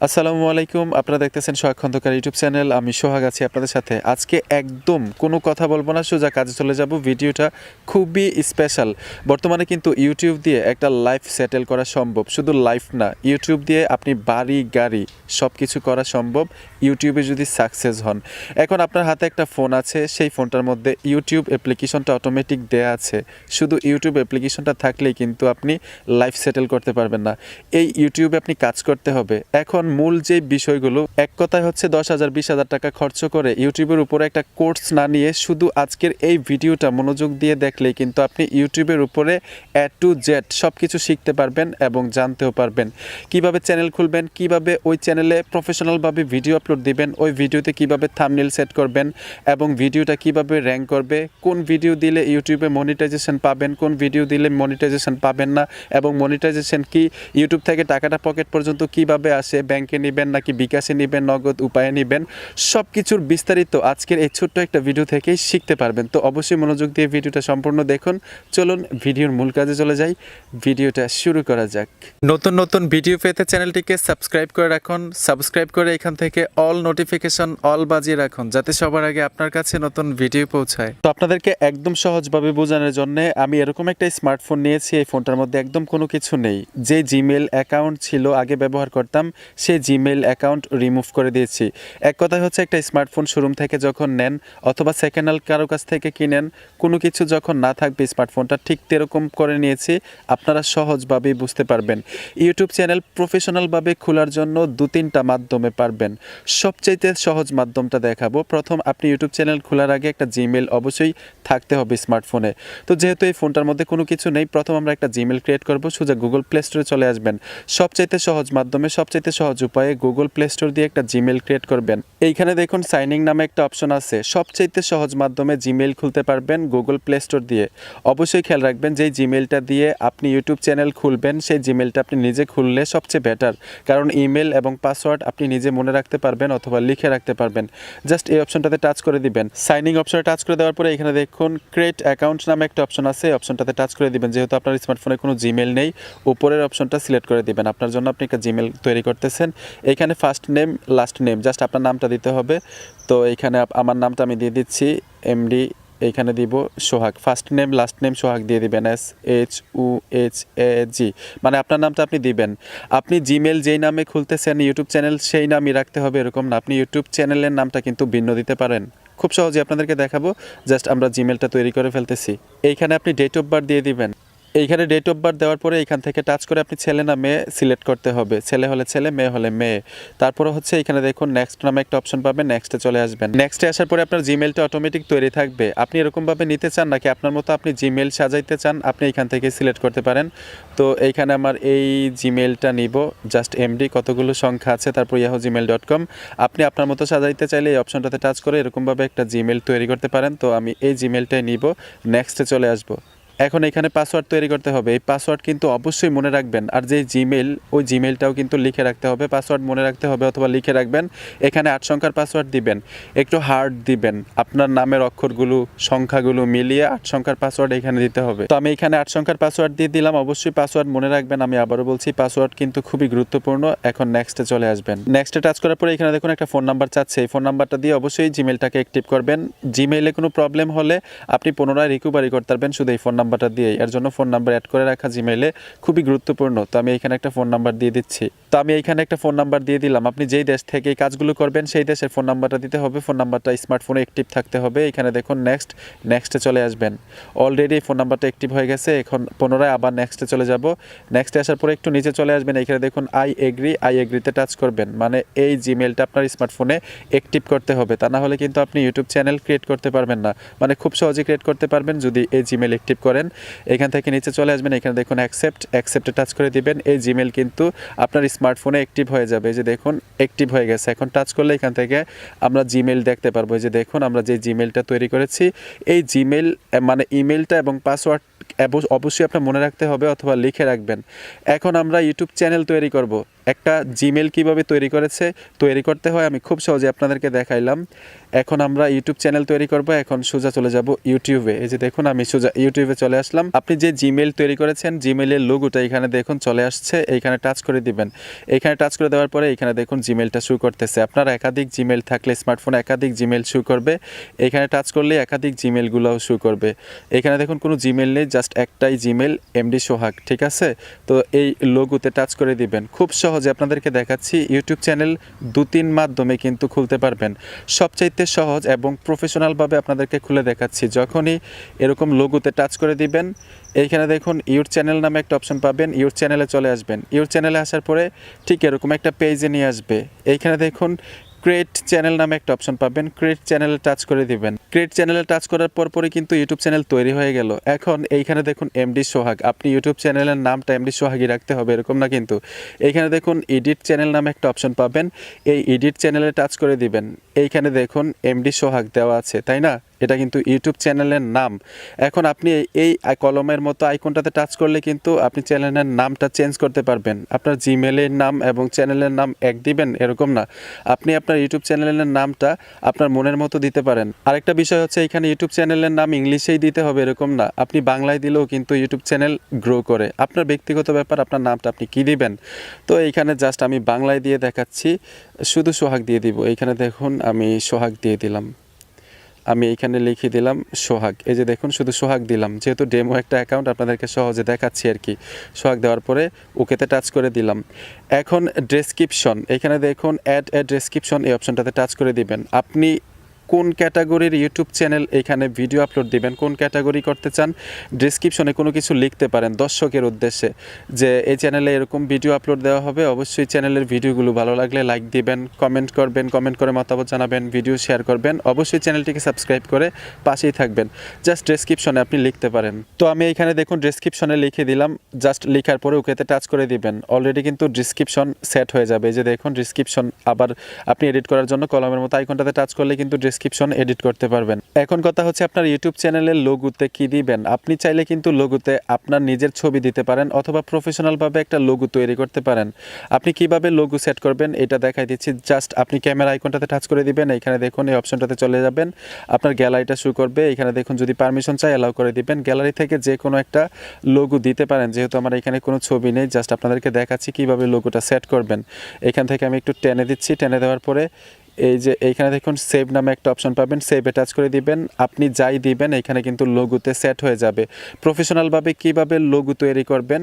আসসালামু আলাইকুম। আপনারা দেখতেছেন সোহাগ খন্দকার ইউটিউব চ্যানেল। আমি সোহাগ আছি আপনাদের সাথে। আজকে একদম কোনো কথা বলবো না, সোজা কাজে চলে যাব। ভিডিওটা খুবই স্পেশাল। বর্তমানে কিন্তু ইউটিউব দিয়ে একটা লাইফ সেটেল করা সম্ভব। শুধু লাইফ না, ইউটিউব দিয়ে আপনি বাড়ি গাড়ি সব কিছু করা সম্ভব ইউটিউবে যদি সাকসেস হন। এখন আপনার হাতে একটা ফোন আছে, সেই ফোনটার মধ্যে ইউটিউব অ্যাপ্লিকেশনটা অটোমেটিক দেয়া আছে। শুধু ইউটিউব অ্যাপ্লিকেশনটা থাকলেই কিন্তু আপনি লাইফ সেটেল করতে পারবেন না। এই ইউটিউবে আপনি কাজ করতে হবে। এখন মূল যে বিষয়গুলো, এক কথায় হচ্ছে 10,000 20,000 টাকা খরচ করে ইউটিউবের উপরে একটা কোর্স না নিয়ে শুধু আজকের এই ভিডিওটা মনোযোগ দিয়ে দেখলেই কিন্তু আপনি ইউটিউবের উপরে A to Z সব কিছু শিখতে পারবেন এবং জানতেও পারবেন। কিভাবে চ্যানেল খুলবেন, কিভাবে ওই চ্যানেলে প্রফেশনালভাবে ভিডিও আপলোড দিবেন, ওই ভিডিওতে কিভাবে থাম্বনেল সেট করবেন এবং ভিডিওটা কিভাবে র্যাঙ্ক করবে, কোন ভিডিও দিলে ইউটিউবে মনিটাইজেশন পাবেন, কোন ভিডিও দিলে মনিটাইজেশন পাবেন না, এবং মনিটাইজেশন কি ইউটিউব থেকে টাকাটা পকেট পর্যন্ত কিভাবে আসে, ব্যাংকে নেবেন নাকি বিকাশে নেবেন, নগদ উপায়ে নেবেন, সব কিছুর বিস্তারিত আজকের এই ছোট্ট একটা ভিডিও থেকেই শিখতে পারবেন। তো অবশ্যই মনোযোগ দিয়ে ভিডিওটা সম্পূর্ণ দেখুন। চলুন ভিডিওর মূল কাজে চলে যাই। ভিডিওটা শুরু করা যাক। নতুন নতুন ভিডিও পেতে চ্যানেলটিকে সাবস্ক্রাইব করে রাখুন। সাবস্ক্রাইব করে এখান থেকে অল নোটিফিকেশন অল বাজিয়ে রাখুন, যাতে সবার আগে আপনার কাছে নতুন ভিডিও পৌঁছায়। তো আপনাদেরকে একদম সহজভাবে বোঝানোর জন্য আমি এরকম একটা স্মার্টফোন নিয়েছি। এই ফোনটার মধ্যে একদম কোনো কিছু নেই। যে জিমেল অ্যাকাউন্ট ছিল আগে ব্যবহার করতাম, সেই জিমেল অ্যাকাউন্ট রিমুভ করে দিয়েছি। এক কথায় হচ্ছে একটা স্মার্টফোন শোরুম থেকে যখন নেন অথবা সেকেন্ড হ্যান্ড কারো কাছ থেকে কিনেন, কোনো কিছু যখন না থাকবে স্মার্টফোনটা, ঠিক তেরকম করে নিয়েছি। আপনারা সহজভাবেই বুঝতে পারবেন। ইউটিউব চ্যানেল প্রফেশনালভাবে খোলার জন্য 2-3টা মাধ্যমে পারবেন। সবচাইতে সহজ মাধ্যমটা দেখাবো। প্রথম, আপনি ইউটিউব চ্যানেল খোলার আগে একটা জিমেল অবশ্যই থাকতে হবে স্মার্টফোনে। তো যেহেতু এই ফোনটার মধ্যে কোনো কিছু নেই, প্রথম আমরা একটা জিমেল ক্রিয়েট করব। সোজা গুগল প্লে স্টোরে চলে আসবেন। সবচাইতে সহজ মাধ্যমে, সবচাইতে সহজ উপায়ে গুগল প্লে স্টোর দিয়ে একটা জিমেল ক্রিয়েট করবেন। এইখানে দেখুন সাইন ইন নামে একটা অপশন আছে। সবচাইতে সহজ মাধ্যমে জিমেল খুলতে পারবেন গুগল প্লে স্টোর দিয়ে। অবশ্যই খেয়াল রাখবেন, যেই জিমেলটা দিয়ে আপনি ইউটিউব চ্যানেল খুলবেন সেই জিমেলটা আপনি নিজে খুললে সবচেয়ে বেটার, কারণ ইমেল এবং পাসওয়ার্ড আপনি নিজে মনে রাখতে পারবেন অথবা লিখে রাখতে পারবেন। জাস্ট এই অপশনটাতে টাচ করে দিবেন। সাইন ইন অপশনে টাচ করে দেওয়ার পরে এখানে দেখুন ক্রিয়েট অ্যাকাউন্ট নামে একটা অপশন আছে। এই অপশনটাতে টাচ করে দিবেন। যেহেতু আপনার স্মার্টফোনে কোনো জিমেল নেই, উপরের অপশনটা সিলেক্ট করে দিবেন। আপনার জন্য আপনি একটা জিমেল তৈরি করতেছেন। এখানে first name last name just আপনার নামটা দিতে হবে। তো এইখানে আমার নামটা আমি দিয়ে দিচ্ছি এমডি, এইখানে দিব সোহাগ। ফার্স্ট নেম লাস্ট নেম সোহাগ দিয়ে দিবেন, SUHAG, মানে আপনার নামটা আপনি দিবেন। আপনি জিমেল যেই নামে খুলতেছেন ইউটিউব চ্যানেল সেই নামই রাখতে হবে এরকম না, আপনি ইউটিউব চ্যানেলের নামটা কিন্তু ভিন্ন দিতে পারেন। খুব সহজে আপনাদেরকে দেখাবো। জাস্ট আমরা জিমেলটা তৈরি করে ফেলতেছি। এইখানে আপনি ডেট অফ বার্থ দিয়ে দিবেন। এইখানে ডেট অফ বার্থ দেওয়ার পরে এখান থেকে টাচ করে আপনি ছেলে না মেয়ে সিলেক্ট করতে হবে। ছেলে হলে ছেলে, মেয়ে হলে মেয়ে। তারপরে হচ্ছে এখানে দেখুন নেক্সট নামে একটা অপশন পাবেন, নেক্সটে চলে আসবেন। নেক্সটে আসার পরে আপনার জিমেলটা অটোমেটিক তৈরি থাকবে। আপনি এরকমভাবে নিতে চান নাকি আপনার মতো আপনি জিমেল সাজাইতে চান, আপনি এখান থেকে সিলেক্ট করতে পারেন। তো এইখানে আমার এই জিমেলটা নিব, জাস্ট এমডি, কতগুলো সংখ্যা আছে, তারপর yahoo@gmail.com। আপনি আপনার মতো সাজাইতে চাইলে এই অপশনটাতে টাচ করে এরকমভাবে একটা জিমেল তৈরি করতে পারেন। তো আমি এই জিমেলটাই নিব, নেক্সটে চলে আসবো। এখন এখানে পাসওয়ার্ড তৈরি করতে হবে। এই পাসওয়ার্ড কিন্তু অবশ্যই মনে রাখবেন। আর যে জিমেল, ওই জিমেলটাও কিন্তু লিখে রাখতে হবে। পাসওয়ার্ড মনে রাখতে হবে অথবা লিখে রাখবেন। এখানে 8 সংখ্যার পাসওয়ার্ড দিবেন, একটু হার্ড দিবেন। আপনার নামের অক্ষরগুলো সংখ্যাগুলো মিলিয়ে 8 সংখ্যার পাসওয়ার্ড এখানে দিতে হবে। তো আমি এখানে 8 সংখ্যার পাসওয়ার্ড দিয়ে দিলাম। অবশ্যই পাসওয়ার্ড মনে রাখবেন। আমি আবারও বলছি, পাসওয়ার্ড কিন্তু খুবই গুরুত্বপূর্ণ। এখন নেক্সটে চলে আসবেন। নেক্সটে টাচ করার পরে এখানে দেখুন একটা ফোন নাম্বার চাচ্ছে। এই ফোন নাম্বারটা দিয়ে অবশ্যই জিমেলটাকে অ্যাক্টিভ করবেন। জিমেইলে কোনো প্রবলেম হলে আপনি পুনরায় রিকভারি করতে পারবেন শুধু এই ফোন নাম্বারটা দিয়ে। এর জন্য ফোন নাম্বার অ্যাড করে রাখা জিমেইলে খুবই গুরুত্বপূর্ণ। তো আমি এখানে একটা ফোন নাম্বার দিয়ে দিচ্ছি। তো আমি এখানে একটা ফোন নাম্বার দিয়ে দিলাম। আপনি যেই দেশ থেকে এই কাজগুলো করবেন সেই দেশের ফোন নাম্বারটা দিতে হবে। ফোন নাম্বারটা স্মার্টফোনে অ্যাক্টিভ থাকতে হবে। এখানে দেখুন নেক্সটে চলে আসবেন। অলরেডি ফোন নাম্বারটা অ্যাক্টিভ হয়ে গেছে। এখন পুনরায় আবার নেক্সটে চলে যাব। নেক্সটে আসার পরে একটু নিচে চলে আসবেন। এখানে দেখুন আই এগ্রিতে টাচ করবেন। মানে এই জিমেলটা আপনার স্মার্টফোনে অ্যাক্টিভ করতে হবে, তা না হলে কিন্তু আপনি ইউটিউব চ্যানেল ক্রিয়েট করতে পারবেন না। মানে খুব সহজে ক্রিয়েট করতে পারবেন যদি এই জিমেল অ্যাক্টিভ করেন। এখান থেকে নিচে চলে আসবেন। এখানে দেখুন অ্যাকসেপ্টে টাচ করে দিবেন। এই জিমেল কিন্তু আপনার স্মার্টফোনে অ্যাক্টিভ হয়ে যাবে। এই যে দেখুন অ্যাক্টিভ হয়ে গেছে। এখন টাচ করলে এখান থেকে আমরা জিমেল দেখতে পারবো। এই যে দেখুন আমরা যে জিমেলটা তৈরি করেছি, এই জিমেল মানে ইমেলটা এবং পাসওয়ার্ড অবশ্যই আপনার মনে রাখতে হবে অথবা লিখে রাখবেন। এখন আমরা ইউটিউব চ্যানেল তৈরি করব। একটা জিমেল কিভাবে তৈরি করতে হয় আমি খুব সহজে আপনাদেরকে দেখাইলাম। এখন আমরা ইউটিউব চ্যানেল তৈরি করব। এখন সোজা চলে যাব ইউটিউবে। এই যে দেখুন আমি সোজা ইউটিউবে চলে আসলাম। আপনি যে জিমেল তৈরি করেছেন জিমেলের লোগোটা এখানে দেখুন চলে আসছে, এইখানে টাচ করে দিবেন। এইখানে টাচ করে দেওয়ার পরে এখানে দেখুন জিমেলটা শো করতেছে। আপনার একাধিক জিমেল থাকলে স্মার্টফোনে একাধিক জিমেল শো করবে। এখানে টাচ করলে একাধিক জিমেলগুলোও শো করবে। এখানে দেখুন কোনো জিমেল নেই, জাস্ট একটাই জিমেল, এমডি সোহাগ, ঠিক আছে। তো এই লোগোতে টাচ করে দিবেন। খুব সহজে আপনাদেরকে দেখাচ্ছি, ইউটিউব চ্যানেল 2-3 মাধ্যমে কিন্তু খুলতে পারবেন। সবচাইতে সহজ এবং প্রফেশনালভাবে আপনাদেরকে খুলে দেখাচ্ছি। যখনই এরকম লোগোতে টাচ করে দিবেন, এইখানে দেখুন ইউর চ্যানেল নামে একটা অপশন পাবেন, ইউর চ্যানেলে চলে আসবেন। ইউর চ্যানেলে আসার পরে ঠিক এরকম একটা পেজে নিয়ে আসবে। এইখানে দেখুন ক্রিয়েট চ্যানেল নামে একটা অপশন পাবেন, ক্রিয়েট চ্যানেলে টাচ করে দিবেন। ক্রিয়েট চ্যানেলে টাচ করার পরই কিন্তু ইউটিউব চ্যানেল তৈরি হয়ে গেল। এখন এইখানে দেখুন এমডি সোহাগ, আপনি ইউটিউব চ্যানেলের নামটা এমডি সোহাগই রাখতে হবে এরকম না কিন্তু। এইখানে দেখুন এডিট চ্যানেল নামে একটা অপশন পাবেন, এই এডিট চ্যানেলে টাচ করে দিবেন। এইখানে দেখুন এমডি সোহাগ দেওয়া আছে, তাই না? এটা কিন্তু ইউটিউব চ্যানেলের নাম। এখন আপনি এই কলমের মতো আইকনটাতে টাচ করলে কিন্তু আপনি চ্যানেলের নামটা চেঞ্জ করতে পারবেন। আপনার জিমেলের নাম এবং চ্যানেলের নাম এক দিবেন এরকম না, আপনি আপনার ইউটিউব চ্যানেলের নামটা আপনার মনের মতো দিতে পারেন। আরেকটা বিষয় হচ্ছে এখানে ইউটিউব চ্যানেলের নাম ইংলিশেই দিতে হবে এরকম না, আপনি বাংলায় দিলেও কিন্তু ইউটিউব চ্যানেল গ্রো করে। আপনার ব্যক্তিগত ব্যাপার, আপনার নামটা আপনি কী দিবেন। তো এইখানে জাস্ট আমি বাংলায় দিয়ে দেখাচ্ছি, শুধু সোহাগ দিয়ে দিব। এইখানে দেখুন আমি সোহাগ দিয়ে দিলাম, আমি এইখানে লিখে দিলাম সোহাগ। এই যে দেখুন শুধু সোহাগ দিলাম, যেহেতু ডেমো একটা অ্যাকাউন্ট আপনাদেরকে সহজে দেখাচ্ছি আর কি। সোহাগ দেওয়ার পরে ওকেতে টাচ করে দিলাম। এখন ডেসক্রিপশন, এখানে দেখুন অ্যাড এ ডেসক্রিপশন, এই অপশনটাতে টাচ করে দিবেন। আপনি কোন ক্যাটাগরির ইউটিউব চ্যানেল এখানে ভিডিও আপলোড দিবেন, কোন ক্যাটাগরি করতে চান, ডেসক্রিপশনে কোনো কিছু লিখতে পারেন দর্শকের উদ্দেশ্যে, যে এই চ্যানেলে এরকম ভিডিও আপলোড দেওয়া হবে। অবশ্যই চ্যানেলের ভিডিওগুলো ভালো লাগলে লাইক দিবেন, কমেন্ট করবেন, কমেন্ট করে মতামত জানাবেন, ভিডিও শেয়ার করবেন। অবশ্যই চ্যানেলটিকে সাবস্ক্রাইব করে পাশেই থাকবেন। জাস্ট ডেসক্রিপশনে আপনি লিখতে পারেন। তো আমি এখানে দেখুন ডেসক্রিপশনে লিখে দিলাম, জাস্ট লেখার পরে ওকেতে টাচ করে দিবেন। অলরেডি কিন্তু ডেসক্রিপশন সেট হয়ে যাবে। এই যে দেখুন ডেসক্রিপশন, আবার আপনি এডিট করার জন্য কলমের মতো আইকনটাতে টাচ করলে কিন্তু ডেসক্রিপশন এডিট করতে পারবেন। এখন কথা হচ্ছে আপনার ইউটিউব চ্যানেলের লোগোতে কি দিবেন। আপনি চাইলে কিন্তু লোগোতে আপনার নিজের ছবি দিতে পারেন অথবা প্রফেশনালভাবে একটা লোগো তৈরি করতে পারেন। আপনি কিভাবে লোগো সেট করবেন এটা দেখাই দিচ্ছি। জাস্ট আপনি ক্যামেরা আইকনটাতে টাচ করে দিবেন, এখানে দেখুন এই অপশনটাতে চলে যাবেন, আপনার গ্যালারিটা শো করবে। এখানে দেখুন যদি পারমিশন চাই অ্যালাউ করে দিবেন। গ্যালারি থেকে যে কোনো একটা লোগো দিতে পারেন, যেহেতু আমার এখানে কোনো ছবি নেই, জাস্ট আপনাদেরকে দেখাচ্ছি কিভাবে লোগোটা সেট করবেন। এখান থেকে আমি একটু টেনে দিচ্ছি, টেনে দেওয়ার পরে এই যে এইখানে দেখুন সেভ নামে একটা অপশন পাবেন, সেভে টাচ করে দিবেন। আপনি যাই দিবেন এখানে কিন্তু লোগোতে সেট হয়ে যাবে। প্রফেশনালভাবে কিভাবে লোগো তৈরি করবেন,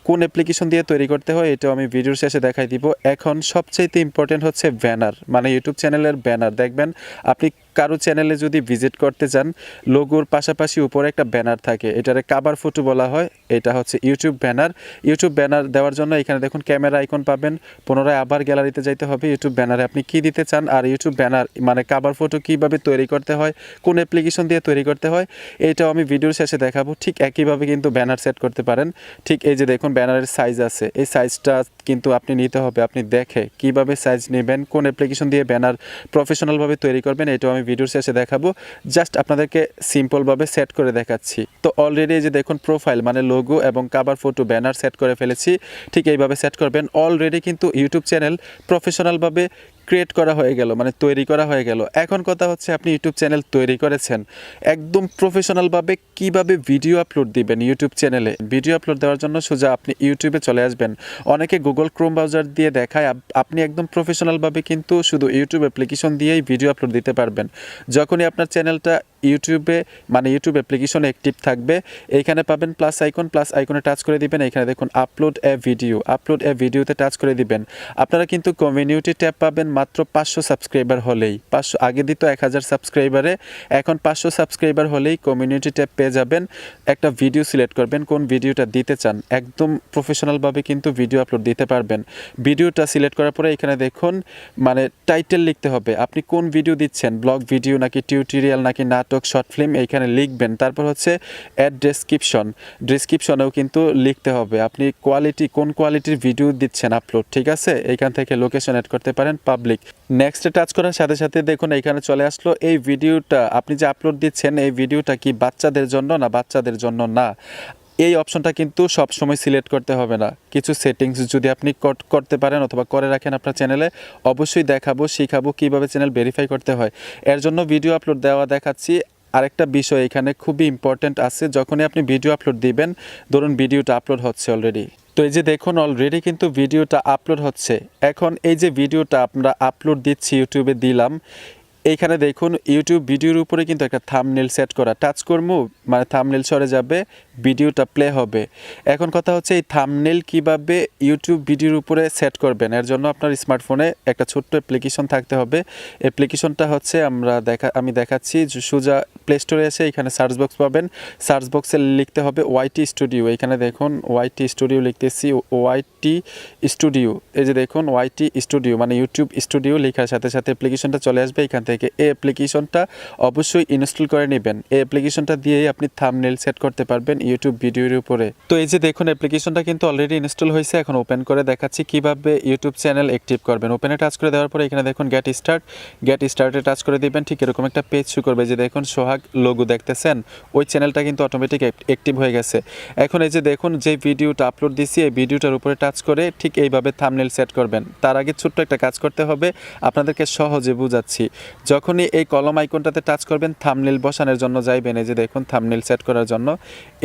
কোন অ্যাপ্লিকেশন দিয়ে তৈরি করতে হয় এটাও আমি ভিডিওর শেষে দেখাই দিব। এখন সবচাইতে ইম্পর্টেন্ট হচ্ছে ব্যানার, মানে ইউটিউব চ্যানেলের ব্যানার। দেখবেন আপনি কারো চ্যানেলে যদি ভিজিট করতে যান, লোগোর পাশাপাশি উপরে একটা ব্যানার থাকে, এটারে কাভার ফটো বলা হয়। এটা হচ্ছে ইউটিউব ব্যানার। ইউটিউব ব্যানার দেওয়ার জন্য এখানে দেখুন ক্যামেরা আইকন পাবেন, পুনরায় আবার গ্যালারিতে যাইতে হবে। ইউটিউব ব্যানারে আপনি কি দিতে চান আর ইউটিউব ব্যানার মানে কাভার ফটো কিভাবে তৈরি করতে হয়, কোন অ্যাপ্লিকেশন দিয়ে তৈরি করতে হয় এটাও আমি ভিডিওর শেষে দেখাবো। ঠিক একইভাবে কিন্তু ব্যানার সেট করতে পারেন। ঠিক এই যে দেখুন ব্যানারের সাইজ আছে, এই সাইজটা কিন্তু আপনি নিতে হবে। আপনি দেখে কিভাবে সাইজ নেবেন, কোন অ্যাপ্লিকেশন দিয়ে ব্যানার প্রফেশনালভাবে তৈরি করবেন এটাও আমি ভিডিওর শেষে দেখাবো। জাস্ট আপনাদেরকে সিম্পলভাবে সেট করে দেখাচ্ছি। তো অলরেডি এই যে দেখুন প্রোফাইল মানে লোগো এবং কাভার ফটো ব্যানার সেট করে ফেলেছি। ঠিক এইভাবে সেট করবেন। অলরেডি কিন্তু ইউটিউব চ্যানেল প্রফেশনালভাবে ক্রিয়েট করা হয়ে গেল, মানে তৈরি করা হয়ে গেল। এখন কথা হচ্ছে আপনি ইউটিউব চ্যানেল তৈরি করেছেন, একদম প্রফেশনালভাবে কিভাবে ভিডিও আপলোড দিবেন ইউটিউব চ্যানেলে। ভিডিও আপলোড দেওয়ার জন্য সোজা আপনি ইউটিউবে চলে আসবেন। অনেকে গুগল ক্রোম ব্রাউজার দিয়ে দেখায়, আপনি একদম প্রফেশনালভাবে কিন্তু শুধু ইউটিউব অ্যাপ্লিকেশন দিয়েই ভিডিও আপলোড দিতে পারবেন। যখনই আপনার চ্যানেলটা ইউটিউবে মানে ইউটিউব অ্যাপ্লিকেশনে অ্যাক্টিভ থাকবে, এইখানে পাবেন প্লাস আইকন, প্লাস আইকনে টাচ করে দিবেন। এখানে দেখুন আপলোড এ ভিডিও, আপলোড এ ভিডিওতে টাচ করে দিবেন। আপনারা কিন্তু কমিউনিটি ট্যাব পাবেন মাত্র 500 সাবস্ক্রাইবার হলেই। 500 আগে দিত 1000 সাবস্ক্রাইবারে, এখন 500 সাবস্ক্রাইবার হলেই কমিউনিটি ট্যাব পেয়ে যাবেন। একটা ভিডিও সিলেক্ট করবেন, কোন ভিডিওটা দিতে চান, একদম প্রফেশনালভাবে কিন্তু ভিডিও আপলোড দিতে পারবেন। ভিডিওটা সিলেক্ট করার পরে এখানে দেখুন মানে টাইটেল লিখতে হবে, আপনি কোন ভিডিও দিচ্ছেন, ব্লগ ভিডিও নাকি টিউটোরিয়াল নাকি নাটক, শর্ট ফিল্ম, এইখানে লিখবেন। তারপর হচ্ছে অ্যাড ডেসক্রিপশন, ডেসক্রিপশনেও কিন্তু লিখতে হবে আপনি কোয়ালিটি, কোন কোয়ালিটির ভিডিও দিচ্ছেন আপলোড, ঠিক আছে। এইখান থেকে লোকেশন অ্যাড করতে পারেন পাবলিক। নেক্সটে টাচ করার সাথে সাথে দেখুন এইখানে চলে আসলো এই ভিডিওটা আপনি যে আপলোড দিচ্ছেন, এই ভিডিওটা কি বাচ্চাদের জন্য না বাচ্চাদের জন্য না। এই অপশনটা কিন্তু সব সময় সিলেক্ট করতে হবে না। কিছু সেটিংস যদি আপনি করতে পারেন অথবা করে রাখেন আপনার চ্যানেলে, অবশ্যই দেখাবো, শিখাবো কীভাবে চ্যানেল ভেরিফাই করতে হয়। এর জন্য ভিডিও আপলোড দেওয়া দেখাচ্ছি। আরেকটা বিষয় এখানে খুবই ইম্পর্ট্যান্ট আছে, যখনই আপনি ভিডিও আপলোড দিবেন, ধরুন ভিডিওটা আপলোড হচ্ছে অলরেডি, তো এই যে দেখুন অলরেডি কিন্তু ভিডিওটা আপলোড হচ্ছে। এখন এই যে ভিডিওটা আমরা আপলোড দিচ্ছি, ইউটিউবে দিলাম, এইখানে দেখুন ইউটিউব ভিডিওর উপরে কিন্তু একটা থাম্বনেল সেট করা, টাচ করবো মানে থাম্বনেল সরে যাবে, ভিডিওটা প্লে হবে। এখন কথা হচ্ছে এই থাম্বনেল কিভাবে ইউটিউব ভিডিওর উপরে সেট করবেন, এর জন্য আপনার স্মার্টফোনে একটা ছোট্ট অ্যাপ্লিকেশন থাকতে হবে। অ্যাপ্লিকেশনটা হচ্ছে আমি দেখাচ্ছি, সোজা প্লে স্টোরে এসে এখানে সার্চ বক্স পাবেন, সার্চ বক্সে লিখতে হবে ওয়াইটি স্টুডিও। এখানে দেখুন ওয়াইটি স্টুডিও লিখতেছি, ওয়াইটি স্টুডিও, এই যে দেখুন ওয়াইটি স্টুডিও মানে ইউটিউব স্টুডিও লেখার সাথে সাথে অ্যাপ্লিকেশনটা চলে আসবে এখান থেকে। এই অ্যাপ্লিকেশনটা অবশ্যই ইনস্টল করে নেবেন। এই অ্যাপ্লিকেশনটা দিয়েই আপনি থাম্বনেল সেট করতে পারবেন ইউটিউব ভিডিওর উপরে। তো এই যে দেখুন অ্যাপ্লিকেশনটা কিন্তু অলরেডি ইনস্টল হয়েছে। এখন ওপেন করে দেখাচ্ছি কিভাবে ইউটিউব চ্যানেল অ্যাক্টিভ করবেন। ওপেনে টাচ করে দেওয়ার পরে এখানে দেখুন গেট স্টার্টে টাচ করে দিবেন। ঠিক এরকম একটা পেজ শো করবে, যে দেখুন সোহাগ লোগো দেখতেছেন, ওই চ্যানেলটা কিন্তু অটোমেটিক অ্যাক্টিভ হয়ে গেছে। এখন এই যে দেখুন যে ভিডিওটা আপলোড দিছি, এই ভিডিওটার উপরে টাচ করে ঠিক এইভাবে থাম্বনেল সেট করবেন। তার আগে ছোট্ট একটা কাজ করতে হবে, আপনাদেরকে সহজে বুঝাচ্ছি। যখনই এই কলম আইকনটাতে টাচ করবেন, থাম্বনেল বসানোর জন্য যাইবেন, এই যে দেখুন থাম্বনেল সেট করার জন্য,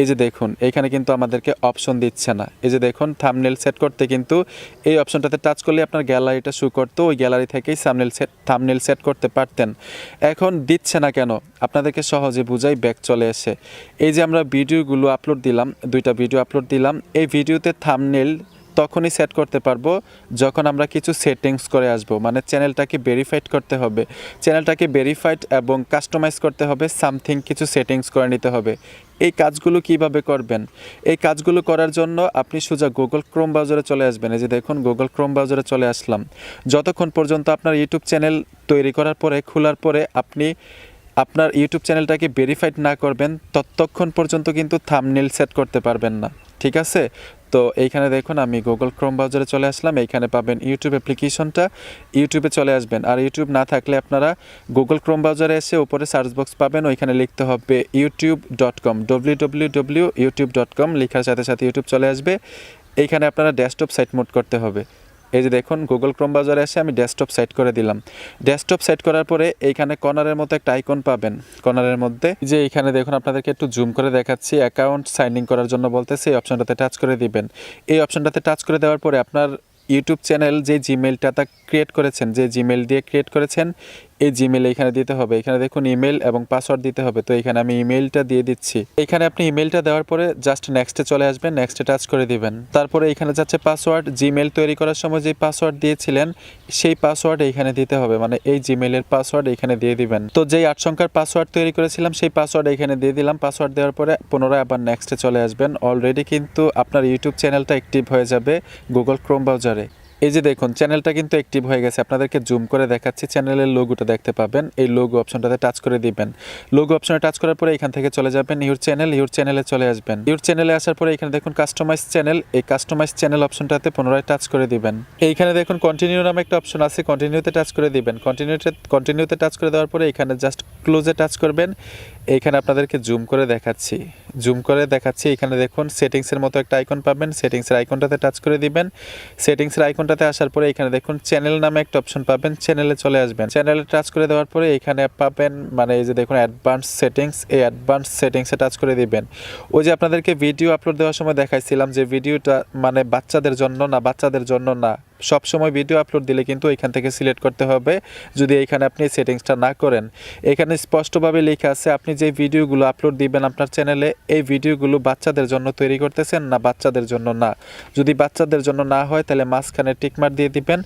এই যে দেখুন এখানে কিন্তু আমাদেরকে অপশন দিচ্ছে না। এই যে দেখুন থাম্বনেল সেট করতে কিন্তু এই অপশনটাতে টাচ করলে আপনার গ্যালারিটা শো করতো, ওই গ্যালারি থেকেই থাম্বনেল সেট করতে পারতেন। এখন দিচ্ছে না কেন, আপনাদেরকে সহজে বুঝাই, ব্যাক চলে এসে এই যে আমরা ভিডিওগুলো আপলোড দিলাম, 2টা ভিডিও আপলোড দিলাম, এই ভিডিওতে থাম্বনেল তখনই সেট করতে পারবো যখন আমরা কিছু সেটিংস করে আসব। মানে চ্যানেলটাকে ভেরিফাইড করতে হবে, চ্যানেলটাকে ভেরিফাইড এবং কাস্টমাইজ করতে হবে, সামথিং কিছু সেটিংস করে নিতে হবে। এই কাজগুলো কিভাবে করবেন, এই কাজগুলো করার জন্য আপনি সোজা গুগল ক্রোম ব্রাউজারে চলে আসবেন। এই যে দেখুন গুগল ক্রোম ব্রাউজারে চলে আসলাম। যতক্ষণ পর্যন্ত আপনার ইউটিউব চ্যানেল তৈরি করার পরে, খোলার পরে আপনি আপনার ইউটিউব চ্যানেলটাকে ভেরিফাইড না করবেন, ততক্ষণ পর্যন্ত কিন্তু থাম্বনেল সেট করতে পারবেন না, ঠিক আছে? তো এইখানে দেখুন আমি গুগল ক্রোম ব্রাউজারে চলে আসলাম। এইখানে পাবেন ইউটিউব অ্যাপ্লিকেশনটা, ইউটিউবে চলে আসবেন। আর ইউটিউব না থাকলে আপনারা গুগল ক্রোম ব্রাউজারে এসে উপরে সার্চ বক্স পাবেন, ওইখানে লিখতে হবে youtube.com, www.youtube.com লেখার সাথে সাথে ইউটিউব চলে আসবে। এইখানে আপনারা ডেস্কটপ সাইট মোড করতে হবে। এই যে দেখুন গুগল ক্রোম ব্রাউজারে এসে আমি ডেস্কটপ সেট করে দিলাম। ডেস্কটপ সেট করার পরে এইখানে কর্নারের মতো একটা আইকন পাবেন, কর্নারের মধ্যে যে এইখানে দেখুন আপনাদেরকে একটু জুম করে দেখাচ্ছি, অ্যাকাউন্ট সাইন ইন করার জন্য বলতেছে, এই অপশনটাতে টাচ করে দিবেন। এই অপশনটাতে টাচ করে দেওয়ার পরে আপনার ইউটিউব চ্যানেল যে জিমেইলটা ক্রিয়েট করেছেন, যে জিমেইল দিয়ে ক্রিয়েট করেছেন, এই জিমেইল এখানে দিতে হবে। এখানে দেখুন ইমেল এবং পাসওয়ার্ড দিতে হবে, তো এখানে আমি ইমেলটা দিয়ে দিচ্ছি। এখানে আপনি ইমেলটা দেওয়ার পরে জাস্ট নেক্সটে চলে আসবেন, নেক্সটে টাচ করে দিবেন। তারপরে এখানে যাচ্ছে পাসওয়ার্ড, জিমেইল তৈরি করার সময় যে পাসওয়ার্ড দিয়েছিলেন সেই পাসওয়ার্ড এখানে দিতে হবে, মানে এই জিমেইলের পাসওয়ার্ড এখানে দিয়ে দিবেন। তো যেই 8 সংখ্যার পাসওয়ার্ড তৈরি করেছিলাম সেই পাসওয়ার্ড এখানে দিয়ে দিলাম। পাসওয়ার্ড দেওয়ার পরে পুনরায় আবার নেক্সটে চলে আসবেন। অলরেডি কিন্তু আপনার ইউটিউব চ্যানেলটা অ্যাক্টিভ হয়ে যাবে গুগল ক্রোম ব্রাউজারে। এই যে দেখুন চ্যানেলটা কিন্তু অ্যাক্টিভ হয়ে গেছে, আপনাদেরকে জুম করে দেখাচ্ছি, চ্যানেলের লোগোটা দেখতে পাবেন। এই লোগো অপশনটাতে টাচ করে দিবেন। লোগো অপশনে টাচ করার পরে এখান থেকে চলে যাবেন ইউর চ্যানেলে চলে আসবেন। ইউর চ্যানেলে আসার পরে এখানে দেখুন কাস্টমাইজ চ্যানেল, এই কাস্টমাইজ চ্যানেল অপশনটাতে পুনরায় টাচ করে দিবেন। এইখানে দেখুন কন্টিনিউ নামে একটা অপশন আছে, কন্টিনিউতে টাচ করে দিবেন। কন্টিনিউতে টাচ করে দেওয়ার পরে এখানে জাস্ট ক্লোজে টাচ করবেন। এইখানে আপনাদেরকে জুম করে দেখাচ্ছি, এখানে দেখুন সেটিংসের মতো একটা আইকন পাবেন, সেটিংসের আইকনটাতে টাচ করে দিবেন। সেটিংসের আইকনটাতে আসার পরে এখানে দেখুন চ্যানেল নামে একটা অপশন পাবেন, চ্যানেলে চলে আসবেন। চ্যানেলে টাচ করে দেওয়ার পরে এখানে পাবেন মানে এই যে দেখুন অ্যাডভান্স সেটিংস, এই অ্যাডভান্স সেটিংসে টাচ করে দিবেন। ওই যে আপনাদেরকে ভিডিও আপলোড দেওয়ার সময় দেখাইছিলাম যে ভিডিওটা মানে বাচ্চাদের জন্য না, সব সময় ভিডিও আপলোড দিলে কিন্তু এখান থেকে সিলেক্ট করতে হবে, যদি এখানে আপনি সেটিংসটা না করেন। এখানে স্পষ্টভাবে লেখা আছে আপনি যে ভিডিওগুলো আপলোড দিবেন আপনার চ্যানেলে, এই ভিডিওগুলো বাচ্চাদের জন্য তৈরি করতেছেন না বাচ্চাদের জন্য না। যদি বাচ্চাদের জন্য না হয় তাহলে মাঝখানে টিকমার্ক দিয়ে দিবেন,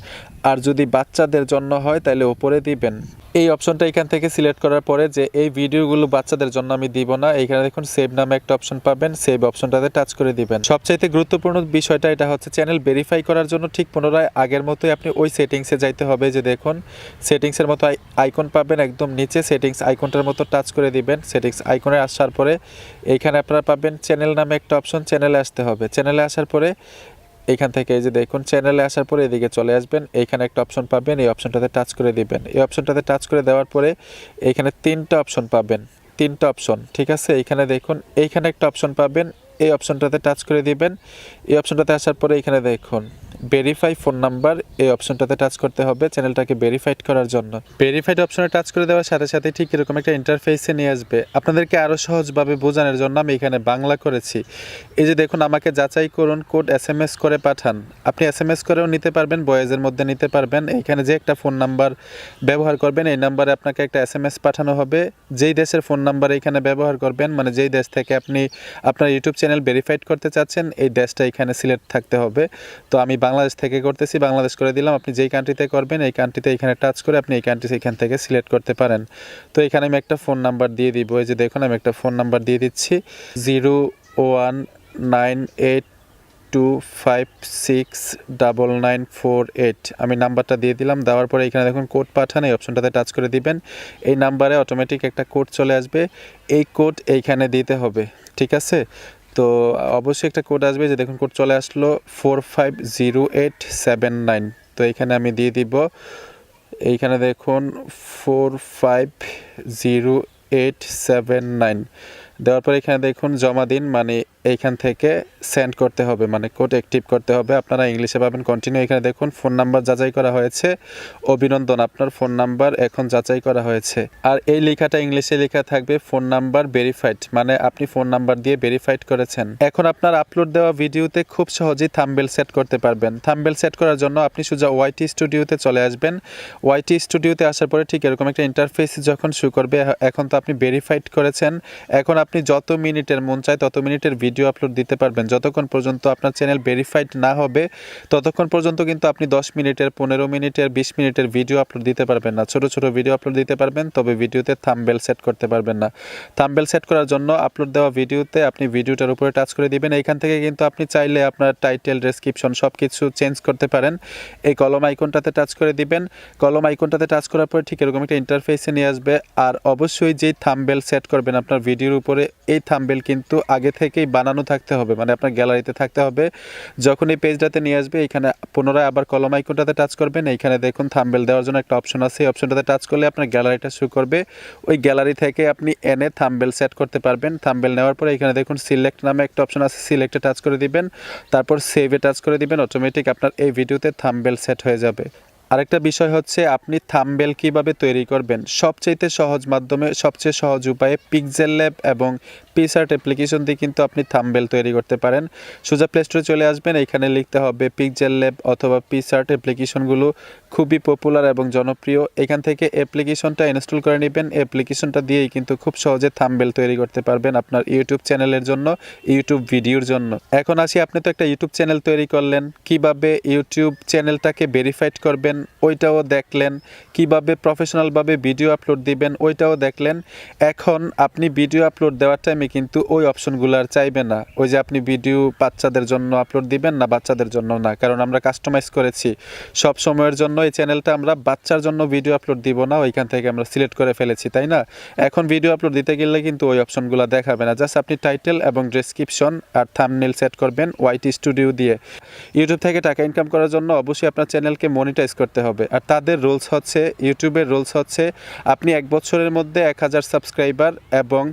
আর যদি বাচ্চাদের জন্য হয় তাহলে উপরে দিবেন। এই অপশনটা এখান থেকে সিলেক্ট করার পরে যে এই ভিডিওগুলো বাচ্চাদের জন্য আমি দিব না, এখানে দেখুন সেভ নামে একটা অপশন পাবেন, সেভ অপশনটাতে টাচ করে দিবেন। সবচাইতে গুরুত্বপূর্ণ বিষয়টা এটা হচ্ছে চ্যানেল ভেরিফাই করার জন্য ঠিক পুনরায় আগের মতোই আপনি ওই সেটিংসে যাইতে হবে। যে দেখুন সেটিংসের মতো আইকন পাবেন একদম নিচে, সেটিংস আইকনটার মতো টাচ করে দিবেন। সেটিংস আইকনে আসার পরে এইখানে আপনারা পাবেন চ্যানেল নামে একটা অপশন, চ্যানেলে আসতে হবে। চ্যানেলে আসার পরে এইখান থেকে এই যে দেখুন চ্যানেলে আসার পরে এদিকে চলে আসবেন, এইখানে একটা অপশন পাবেন, এই অপশনটাতে টাচ করে দিবেন। এই অপশনটাতে টাচ করে দেওয়ার পরে এইখানে 3টা অপশন পাবেন, 3টা অপশন, ঠিক আছে? এইখানে দেখুন এইখানে একটা অপশন পাবেন, এই অপশনটাতে টাচ করে দিবেন। এই অপশনটাতে আসার পরে এখানে দেখুন ভেরিফাই ফোন নাম্বার, এই অপশনটাতে টাচ করতে হবে চ্যানেলটাকে ভেরিফাইড করার জন্য। ভেরিফাইড অপশনে টাচ করে দেওয়ার সাথে সাথে ঠিক এরকম একটা ইন্টারফেসে নিয়ে আসবে। আপনাদেরকে আরও সহজভাবে বোঝানোর জন্য আমি এখানে বাংলা করেছি। এই যে দেখুন, আমাকে যাচাই করুন কোড SMS করে পাঠান। আপনি SMS করেও নিতে পারবেন, ভয়েসের মধ্যে নিতে পারবেন। এইখানে যে একটা ফোন নাম্বার ব্যবহার করবেন, এই নাম্বারে আপনাকে একটা SMS পাঠানো হবে। যেই দেশের ফোন নাম্বার এখানে ব্যবহার করবেন, মানে যেই দেশ থেকে আপনি আপনার ইউটিউব চ্যানেল ভেরিফাইড করতে চাচ্ছেন, এই দেশটা এখানে সিলেক্ট থাকতে হবে। তো আমি বাংলাদেশ থেকে করতেছি, বাংলাদেশ করে দিলাম। আপনি যেই কান্ট্রিতে করবেন এই কান্ট্রিতে এখানে টাচ করে আপনি এই কান্ট্রি এখান থেকে সিলেক্ট করতে পারেন। তো এখানে আমি একটা ফোন নাম্বার দিয়ে দিব। এই যে দেখুন, আমি একটা ফোন নাম্বার দিয়ে দিচ্ছি 019825699448। আমি নাম্বারটা দিয়ে দিলাম। দেওয়ার পরে এখানে দেখুন কোড পাঠান, এই অপশনটাতে টাচ করে দিবেন। এই নাম্বারে অটোমেটিক একটা কোড চলে আসবে, এই কোড এইখানে দিতে হবে, ঠিক আছে? তো অবশ্যই একটা কোড আসবে, যে দেখুন কোড চলে আসলো 450879। তো এইখানে আমি দিয়ে দিব, এইখানে দেখুন 450879 দেওয়ার পর এখানে দেখুন জমা দিন, মানে এইখান থেকে সেন্ড করতে হবে, মানে কোড অ্যাক্টিভ করতে হবে। আপনারা ইংলিশে পাবেন কন্টিনিউ। এখানে দেখুন ফোন নাম্বার যাচাই করা হয়েছে, অভিনন্দন, আপনার ফোন নাম্বার এখন যাচাই করা হয়েছে। আর এই লেখাটা ইংলিশে লেখা থাকবে ফোন নাম্বার ভেরিফাইড, মানে আপনি ফোন নাম্বার দিয়ে ভেরিফাইড করেছেন। এখন আপনার আপলোড দেওয়া ভিডিওতে খুব সহজেই থাম্বনেল সেট করতে পারবেন। থাম্বনেল সেট করার জন্য আপনি সোজা YT স্টুডিওতে চলে আসবেন। YT স্টুডিওতে আসার পরে ঠিক এরকম একটা ইন্টারফেস যখন শো করবে, এখন তো আপনি ভেরিফাইড করেছেন, এখন আপনি যত মিনিটের মন চায় তত মিনিটের ভিডিও আপলোড দিতে পারবেন। যতক্ষণ পর্যন্ত আপনার চ্যানেল ভেরিফাইড না হবে ততক্ষণ পর্যন্ত কিন্তু আপনি 10 মিনিটের, 15 মিনিটের, 20 মিনিটের ভিডিও আপলোড দিতে পারবেন না। ছোট ছোট ভিডিও আপলোড দিতে পারবেন, তবে ভিডিওতে থাম্বনেল সেট করতে পারবেন না। থাম্বনেল সেট করার জন্য আপলোড দেওয়া ভিডিওতে আপনি ভিডিওটার উপরে টাচ করে দিবেন। এইখান থেকে কিন্তু আপনি চাইলে আপনার টাইটেল, ডেসক্রিপশন সব কিছু চেঞ্জ করতে পারেন। এই কলম আইকনটাতে টাচ করে দিবেন। কলম আইকনটাতে টাচ করার পরে ঠিক এরকম একটা ইন্টারফেসে নিয়ে আসবে। আর অবশ্যই যেই থাম্বনেল সেট করবেন আপনার ভিডিওর উপরে, এই থাম্বনেল কিন্তু আগে থেকেই বানানো থাকতে হবে, মানে আপনার গ্যালারিতে থাকতে হবে। যখন এই পেজটাতে নিয়ে আসবে, এখানে পুনরায় আবার কলম আইকনটাতে টাচ করবেন। এইখানে দেখুন থাম্বনেল দেওয়ার জন্য একটা অপশন আছে, এই অপশনটাতে টাচ করলে আপনার গ্যালারিটা শো করবে। ওই গ্যালারি থেকে আপনি এনে থাম্বনেল সেট করতে পারবেন। থাম্বনেল নেওয়ার পরে এখানে দেখুন সিলেক্ট নামে একটা অপশন আছে, সিলেক্টে টাচ করে দিবেন, তারপর সেভে টাচ করে দিবেন। অটোমেটিক আপনার এই ভিডিওতে থাম্বনেল সেট হয়ে যাবে। আরেকটা বিষয় হচ্ছে আপনি থাম্বনেল কিভাবে তৈরি করবেন। সবচেয়ে সহজ মাধ্যমে, সবচেয়ে সহজ উপায়ে পিক্সেল ল্যাব এবং পিকচার্ট অ্যাপ্লিকেশন দিয়ে কিন্তু আপনি থাম্বনেল তৈরি করতে পারেন। সোজা প্লে স্টোরে চলে আসবেন, এখানে লিখতে হবে পিক্সেল ল্যাব অথবা পিকচার্ট। অ্যাপ্লিকেশনগুলো খুবই পপুলার এবং জনপ্রিয়। এখান থেকে অ্যাপ্লিকেশনটা ইনস্টল করে নেবেন। অ্যাপ্লিকেশনটা দিয়েই কিন্তু খুব সহজে থাম্বনেল তৈরি করতে পারবেন আপনার ইউটিউব চ্যানেলের জন্য, ইউটিউব ভিডিওর জন্য। এখন আসি, আপনি তো একটা ইউটিউব চ্যানেল তৈরি করলেন, কিভাবে ইউটিউব চ্যানেলটাকে ভেরিফাইড করবেন ওইটাও দেখলেন, কিভাবে প্রফেশনালভাবে ভিডিও আপলোড দিবেন ওইটাও দেখলেন। এখন আপনি ভিডিও আপলোড দেওয়ার টাইমে কিন্তু ওই অপশনগুলো আর চাইবে না, ওই যে আপনি ভিডিও বাচ্চাদের জন্য আপলোড দিবেন না বাচ্চাদের জন্য না, কারণ আমরা কাস্টমাইজ করেছি সব সময়ের জন্য। এই চ্যানেলটা আমরা বাচ্চার জন্য ভিডিও আপলোড দিব না, ওইখান থেকে আমরা সিলেক্ট করে ফেলেছি, তাই না? এখন ভিডিও আপলোড দিতে গেলে কিন্তু ওই অপশনগুলো দেখাবে না। জাস্ট আপনি টাইটেল এবং ডেসক্রিপশন আর থাম্বনেল সেট করবেন YT স্টুডিও দিয়ে। ইউটিউব থেকে টাকা ইনকাম করার জন্য অবশ্যই আপনার চ্যানেলকে মনিটাইজ করতে হবে। আর তাদের রুলস হচ্ছে, ইউটিউবের রুলস হচ্ছে আপনি 1 বছরের মধ্যে 1000 সাবস্ক্রাইবার এবং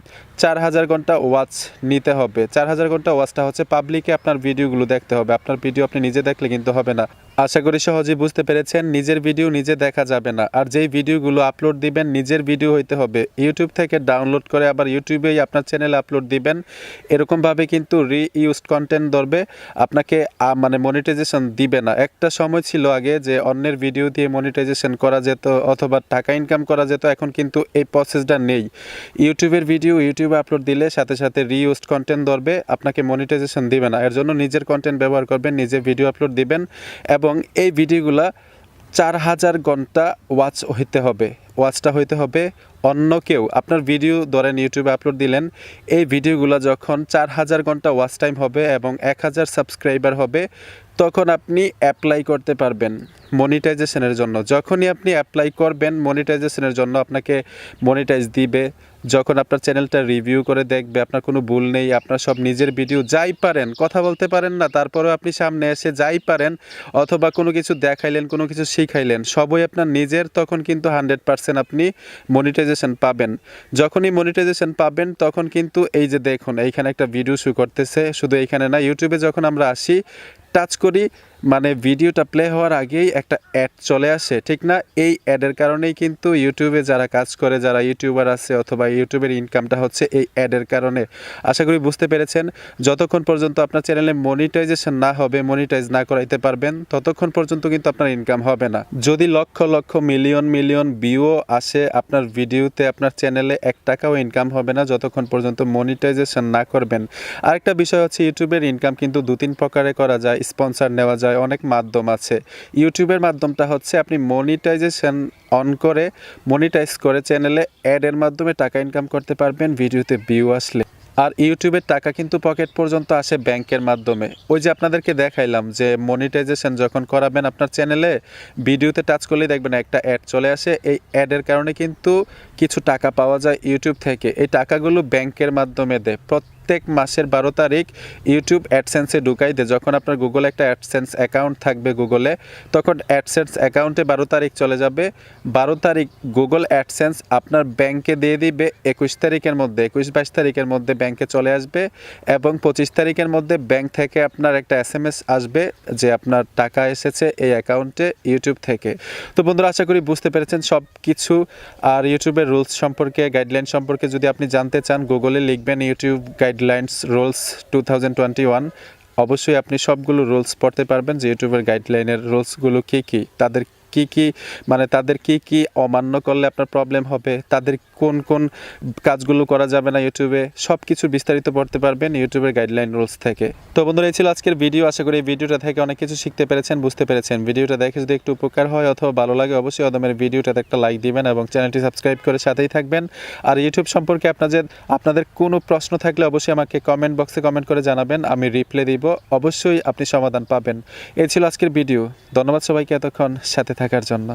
4000 ঘন্টা ওয়াচ নিতে হবে। 4000 ঘন্টা ওয়াচটা হচ্ছে পাবলিকে আপনার ভিডিওগুলো দেখতে হবে। আপনার ভিডিও আপনি নিজে দেখলে কিন্তু হবে না। আশা করি সহজেই বুঝতে পেরেছেন, নিজের ভিডিও নিজে দেখা যাবে না। আর যেই ভিডিওগুলো আপলোড দিবেন নিজের ভিডিও হইতে হবে। ইউটিউব থেকে ডাউনলোড করে আবার ইউটিউবেই আপনার চ্যানেলে আপলোড দিবেন, এরকমভাবে কিন্তু রিইউজড কন্টেন্ট ধরবে, আপনাকে মানে মনিটাইজেশন দিবে না। একটা সময় ছিল আগে যে অন্যের ভিডিও দিয়ে মনিটাইজেশন করা যেত অথবা টাকা ইনকাম করা যেত, এখন কিন্তু এই প্রসেসটা নেই। ইউটিউবের ভিডিও ইউটিউবে আপলোড দিলে সাথে সাথে রিইউজড কন্টেন্ট ধরবে, আপনাকে মনিটাইজেশন দিবে না। এর জন্য নিজের কন্টেন্ট ব্যবহার করবেন, নিজে ভিডিও আপলোড দিবেন এবং এই ভিডিওগুলা 4000 ঘন্টা ওয়াচ হইতে হবে। ওয়াচটা হইতে হবে অন্য কেউ আপনার ভিডিও ধরেন ইউটিউবে আপলোড দিলেন, এই ভিডিওগুলো যখন 4000 ঘন্টা ওয়াচ টাইম হবে এবং 1000 সাবস্ক্রাইবার হবে, তখন আপনি অ্যাপ্লাই করতে পারবেন মনিটাইজেশনের জন্য। যখনই আপনি অ্যাপ্লাই করবেন মনিটাইজেশনের জন্য, আপনাকে মনিটাইজ দিবে। যখন আপনার চ্যানেলটা রিভিউ করে দেখবে আপনার কোনো ভুল নেই, আপনার সব নিজের ভিডিও, যাই পারেন, কথা বলতে পারেন না তারপরেও আপনি সামনে এসে যাই পারেন, অথবা কোনো কিছু দেখাইলেন, কোনো কিছু শিখাইলেন, সবই আপনার নিজের, তখন কিন্তু 100% আপনি মনিটাইজেশন পাবেন। যখনই মনিটাইজেশন পাবেন তখন কিন্তু এই যে দেখুন এইখানে একটা ভিডিও শো করতেছে, শুধু এইখানে না, ইউটিউবে যখন আমরা আসি টাচ করি, মানে ভিডিওটা প্লে হওয়ার আগেই একটা অ্যাড চলে আসে, ঠিক না? এই অ্যাডের কারণেই কিন্তু ইউটিউবে যারা কাজ করে, যারা ইউটিউবার আছে, অথবা ইউটিউবের ইনকামটা হচ্ছে এই অ্যাডের কারণে। আশা করি বুঝতে পেরেছেন। যতক্ষণ পর্যন্ত আপনার চ্যানেলে মনিটাইজেশন না হবে, মনিটাইজ না করাইতে পারবেন, ততক্ষণ পর্যন্ত কিন্তু আপনার ইনকাম হবে না। যদি লক্ষ লক্ষ মিলিয়ন মিলিয়ন ভিউও আসে আপনার ভিডিওতে, আপনার চ্যানেলে 1 টাকাও ইনকাম হবে না যতক্ষণ পর্যন্ত মনিটাইজেশন না করবেন। আরেকটা বিষয় হচ্ছে ইউটিউবের ইনকাম কিন্তু 2-3 প্রকারে করা যায়। স্পন্সর নেওয়া যায়, অনেক মাধ্যম আছে। ইউটিউবের মাধ্যমটা হচ্ছে আপনি মনিটাইজেশন অন করে, মনিটাইজ করে চ্যানেলে অ্যাডের মাধ্যমে টাকা ইনকাম করতে পারবেন ভিডিওতে ভিউ আসলে। আর ইউটিউবের টাকা কিন্তু পকেট পর্যন্ত আসে ব্যাংকের মাধ্যমে। ওই যে আপনাদেরকে দেখাইলাম যে মনিটাইজেশন যখন করাবেন আপনার চ্যানেলে, ভিডিওতে টাচ করলেই দেখবেন একটা অ্যাড চলে আসে। এই অ্যাডের কারণে কিন্তু কিছু টাকা পাওয়া যায় ইউটিউব থেকে। এই টাকাগুলো ব্যাংকের মাধ্যমে দেয়। প্রত্যেক মাসের 12 তারিখ ইউটিউব অ্যাডসেন্সে ঢুকাই দেয়। যখন আপনার গুগলে একটা অ্যাডসেন্স অ্যাকাউন্ট থাকবে গুগলে, তখন অ্যাডসেন্স অ্যাকাউন্টে 12 তারিখ চলে যাবে। 12 তারিখ গুগল অ্যাডসেন্স আপনার ব্যাংকে দিয়ে দিবে 21 তারিখের মধ্যে, 21-22 তারিখের মধ্যে ব্যাংকে চলে আসবে, এবং 25 তারিখের মধ্যে ব্যাংক থেকে আপনার একটা SMS আসবে যে আপনার টাকা এসেছে এই অ্যাকাউন্টে ইউটিউব থেকে। তো বন্ধুরা, আশা করি বুঝতে পেরেছেন সব কিছু। আর ইউটিউবের রুলস সম্পর্কে, গাইডলাইন সম্পর্কে যদি আপনি জানতে চান, গুগলে লিখবেন ইউটিউব গাইডলাইন্স রুলস 2021। অবশ্যই আপনি সবগুলো রুলস পড়তে পারবেন যে ইউটিউবের গাইডলাইনের রুলসগুলো কী কী, তাদের তাদের কি অমান্য করলে আপনার প্রবলেম হবে, তাদের কোন কোন কাজগুলো করা যাবে না ইউটিউবে, সব কিছু বিস্তারিত পড়তে পারবেন ইউটিউবের গাইডলাইন রুলস থেকে। তো বন্ধুরা, এই ছিল আজকের ভিডিও। আশা করি এই ভিডিওটা থেকে অনেক কিছু শিখতে পেরেছেন, বুঝতে পেরেছেন। ভিডিওটা দেখে যদি একটু উপকার হয় অথবা ভালো লাগে, অবশ্যই অদমের ভিডিওটাতে একটা লাইক দিবেন এবং চ্যানেলটি সাবস্ক্রাইব করে সাথেই থাকবেন। আর ইউটিউব সম্পর্কে আপনাদের কোনো প্রশ্ন থাকলে অবশ্যই আমাকে কমেন্ট বক্সে কমেন্ট করে জানাবেন, আমি রিপ্লাই দিব। অবশ্যই আপনি সমাধান পাবেন। এই ছিল আজকের ভিডিও। ধন্যবাদ সবাইকে এতক্ষণ সাথে থাকার জন্য।